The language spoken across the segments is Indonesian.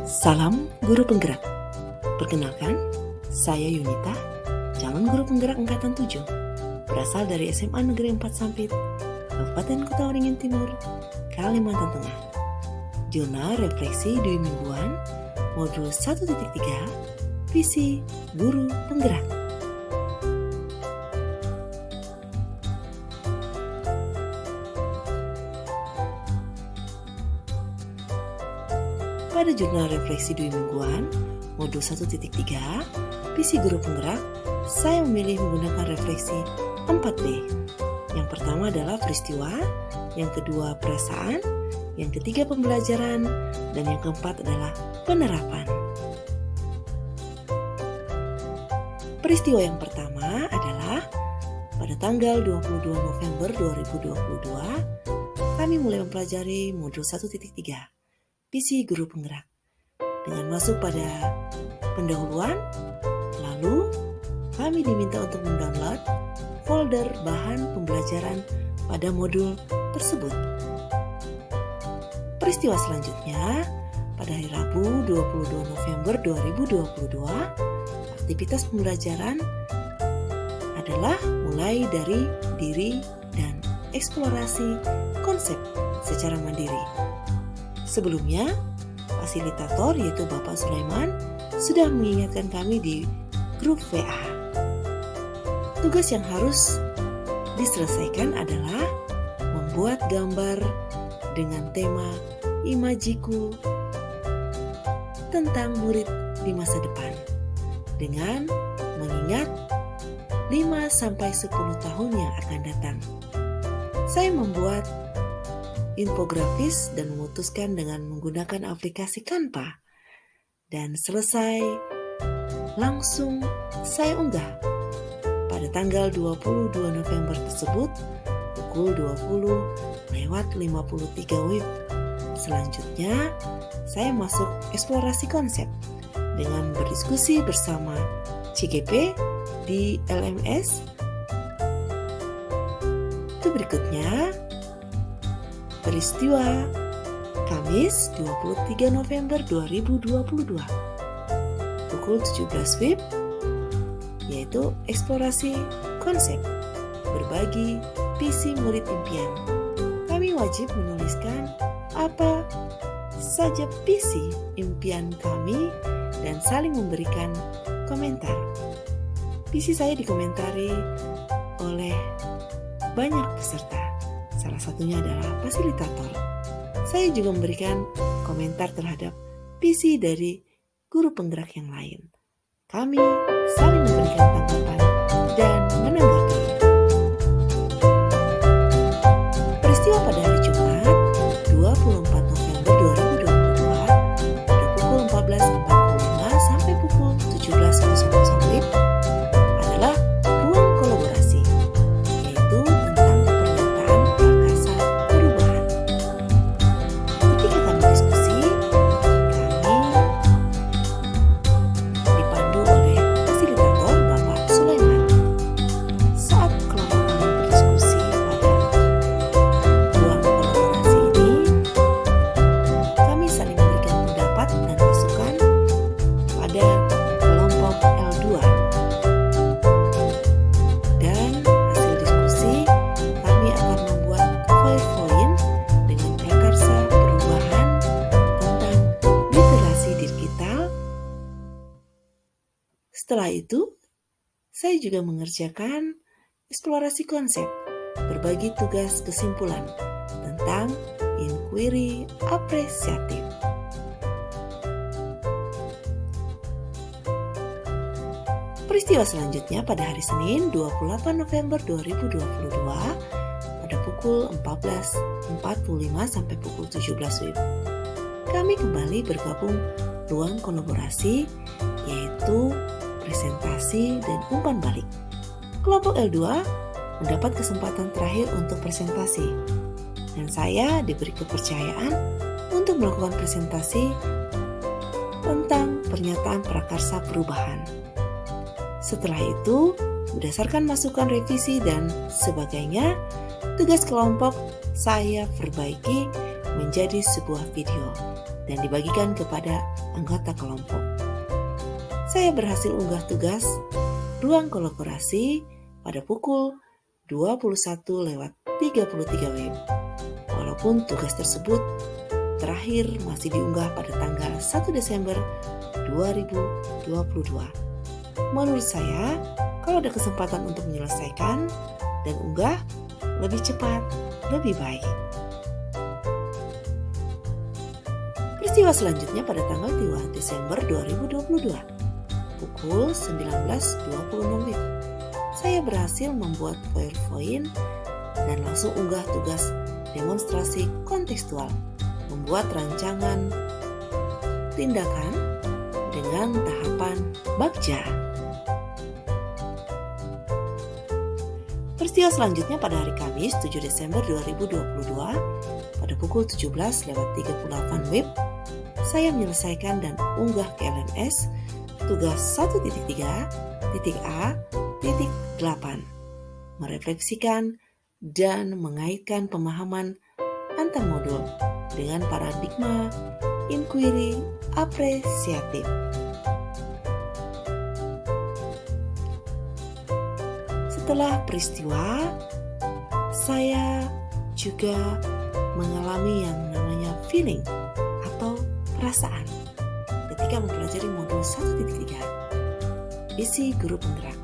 Salam Guru Penggerak. Perkenalkan, saya Yunita, calon Guru Penggerak Angkatan 7, berasal dari SMA Negeri 4 Sampit, Kabupaten Kota Waringin Timur, Kalimantan Tengah. Jurnal Refleksi Dwi Mingguan, Modul 1.3, Visi Guru Penggerak. Pada Jurnal Refleksi Dwi Mingguan, Modul 1.3, Visi Guru Penggerak, saya memilih menggunakan refleksi 4B. Yang pertama adalah peristiwa, yang kedua perasaan, yang ketiga pembelajaran, dan yang keempat adalah penerapan. Peristiwa yang pertama adalah pada tanggal 22 November 2022, kami mulai mempelajari Modul 1.3, Visi Guru Penggerak. Dengan masuk pada pendahuluan, lalu kami diminta untuk mendownload folder bahan pembelajaran pada modul tersebut. Peristiwa selanjutnya, pada hari Rabu 22 November 2022, aktivitas pembelajaran adalah mulai dari diri dan eksplorasi konsep secara mandiri. Sebelumnya, fasilitator yaitu Bapak Sulaiman sudah mengingatkan kami di grup WA. Tugas yang harus diselesaikan adalah membuat gambar dengan tema Imajiku tentang murid di masa depan dengan mengingat 5-10 tahun yang akan datang. Saya membuat infografis dan memutuskan dengan menggunakan aplikasi Canva. Dan selesai, langsung saya unggah pada tanggal 22 November tersebut pukul 20:53 WIB. Selanjutnya, saya masuk eksplorasi konsep dengan berdiskusi bersama CGP di LMS. Itu berikutnya, peristiwa Kamis 23 November 2022 pukul 17 WIB, yaitu eksplorasi konsep berbagi visi murid impian. Kami wajib menuliskan apa saja visi impian kami dan saling memberikan komentar. Visi saya dikomentari oleh banyak peserta. Salah satunya adalah fasilitator. Saya juga memberikan komentar terhadap visi dari guru penggerak yang lain. Kami saling memberikan tanggapan dan menanggapi. Peristiwa pada hari Jumat 24 November 2022 pada pukul 14.45 sampai pukul 17.00 WIB adalah ruang kolaborasi, yaitu tentang pernyataan prakarsa perubahan. Ketika kami diskusi, kami dipandu oleh fasilitator Bapak Sulaiman. Saat kelompok kami berdiskusi pada ruang kolaborasi ini, kami saling memberikan pendapat dan masukan pada kelompok L2. Dan hasil diskusi, kami akan membuat PowerPoint dengan prakarsa perubahan tentang literasi digital. Setelah itu, saya juga mengerjakan eksplorasi konsep, berbagi tugas kesimpulan tentang inquiry apresiatif. Peristiwa selanjutnya pada hari Senin 28 November 2022 pada pukul 14.45 sampai pukul 17 WIB. Kami kembali bergabung ruang kolaborasi, yaitu presentasi dan umpan balik. Kelompok L2 mendapat kesempatan terakhir untuk presentasi, dan saya diberi kepercayaan untuk melakukan presentasi tentang pernyataan prakarsa perubahan. Setelah itu, berdasarkan masukan revisi dan sebagainya, tugas kelompok saya perbaiki menjadi sebuah video. dan dibagikan kepada anggota kelompok. Saya berhasil unggah tugas ruang kolaborasi pada pukul 21.33 WIB. Walaupun tugas tersebut terakhir masih diunggah pada tanggal 1 Desember 2022. Menurut saya, kalau ada kesempatan untuk menyelesaikan dan unggah, lebih cepat, lebih baik. Peristiwa selanjutnya pada tanggal 2 Desember 2022, pukul 19.26 WIB. Saya berhasil membuat PowerPoint dan langsung unggah tugas demonstrasi kontekstual, membuat rancangan tindakan dengan tahapan bagja. Peristiwa selanjutnya pada hari Kamis 7 Desember 2022 pada pukul 17.38 WIB, saya menyelesaikan dan unggah ke LMS tugas 1.3.A.8, merefleksikan dan mengaitkan pemahaman antar modul dengan paradigma inquiry apresiatif. Setelah peristiwa, saya juga mengalami yang namanya feeling atau perasaan ketika mempelajari modul 1.3 isi guru penggerak.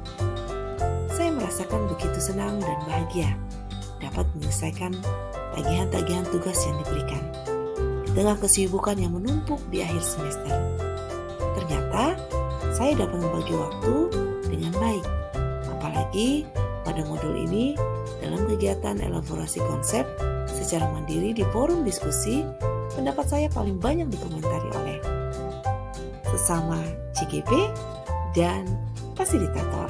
Saya merasakan begitu senang dan bahagia dapat menyelesaikan tagihan-tagihan tugas yang diberikan di tengah kesibukan yang menumpuk di akhir semester. Ternyata saya dapat membagi waktu dengan baik, apalagi pada modul ini dalam kegiatan elaborasi konsep secara mandiri di forum diskusi. Pendapat saya paling banyak dikomentari oleh sesama CGP dan fasilitator.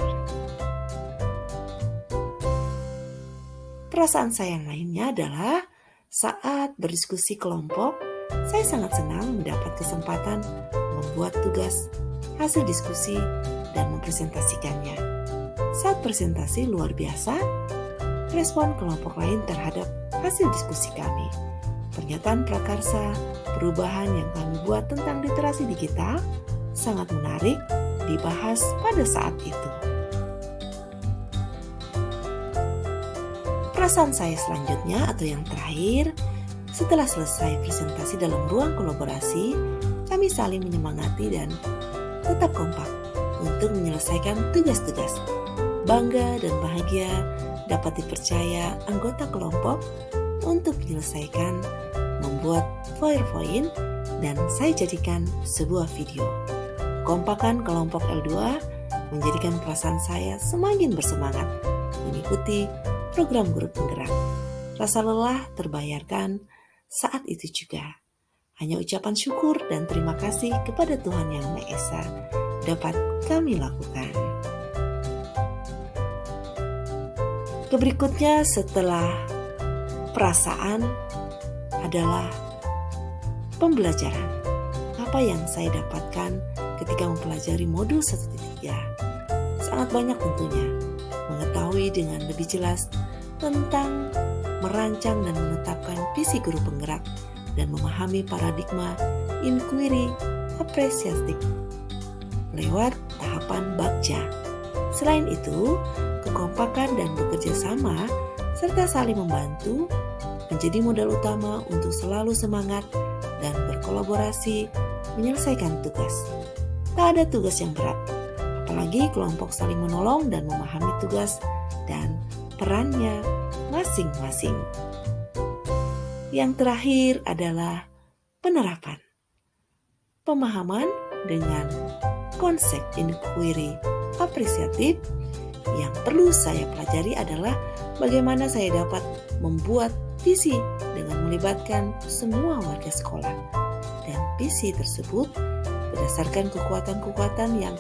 Perasaan saya yang lainnya adalah saat berdiskusi kelompok, saya sangat senang mendapat kesempatan membuat tugas hasil diskusi dan mempresentasikannya. Saat presentasi luar biasa, respon kelompok lain terhadap hasil diskusi kami. Pernyataan prakarsa, perubahan yang kami buat tentang literasi digital sangat menarik dibahas pada saat itu. Perasaan saya selanjutnya atau yang terakhir, setelah selesai presentasi dalam ruang kolaborasi, kami saling menyemangati dan tetap kompak untuk menyelesaikan tugas-tugas. Bangga dan bahagia dapat dipercaya anggota kelompok untuk menyelesaikan membuat PowerPoint dan saya jadikan sebuah video. Kompakan kelompok L2 menjadikan perasaan saya semakin bersemangat mengikuti program guru penggerak. Rasa lelah terbayarkan saat itu juga. Hanya ucapan syukur dan terima kasih kepada Tuhan Yang Maha Esa dapat kami lakukan. Berikutnya setelah perasaan adalah pembelajaran. Apa yang saya dapatkan ketika mempelajari modul 1.3? Sangat banyak tentunya. Mengetahui dengan lebih jelas tentang merancang dan menetapkan visi guru penggerak dan memahami paradigma inquiry apresiatif lewat tahapan bagja. Selain itu, kekompakan dan bekerja sama serta saling membantu menjadi modal utama untuk selalu semangat dan berkolaborasi menyelesaikan tugas. Tak ada tugas yang berat, apalagi kelompok saling menolong dan memahami tugas dan perannya masing-masing. Yang terakhir adalah penerapan. Pemahaman dengan konsep inquiry apresiatif yang perlu saya pelajari adalah bagaimana saya dapat membuat visi dengan melibatkan semua warga sekolah. Dan visi tersebut berdasarkan kekuatan-kekuatan yang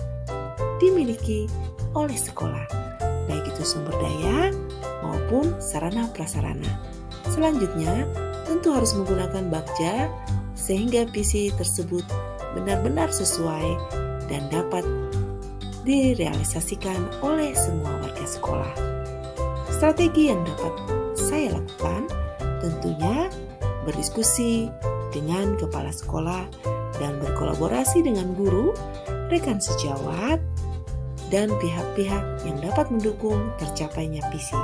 dimiliki oleh sekolah, baik itu sumber daya maupun sarana prasarana. Selanjutnya, tentu harus menggunakan bagja sehingga visi tersebut benar-benar sesuai dan dapat direalisasikan oleh semua warga sekolah. Strategi yang dapat saya lakukan tentunya berdiskusi dengan kepala sekolah dan berkolaborasi dengan guru, rekan sejawat, dan pihak-pihak yang dapat mendukung tercapainya visi,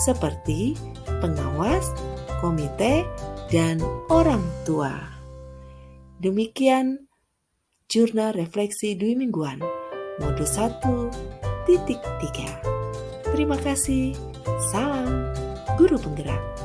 seperti pengawas, komite, dan orang tua. Demikian jurnal refleksi Dwi Mingguan, mode 1.3. Terima kasih. Salam Guru Penggerak.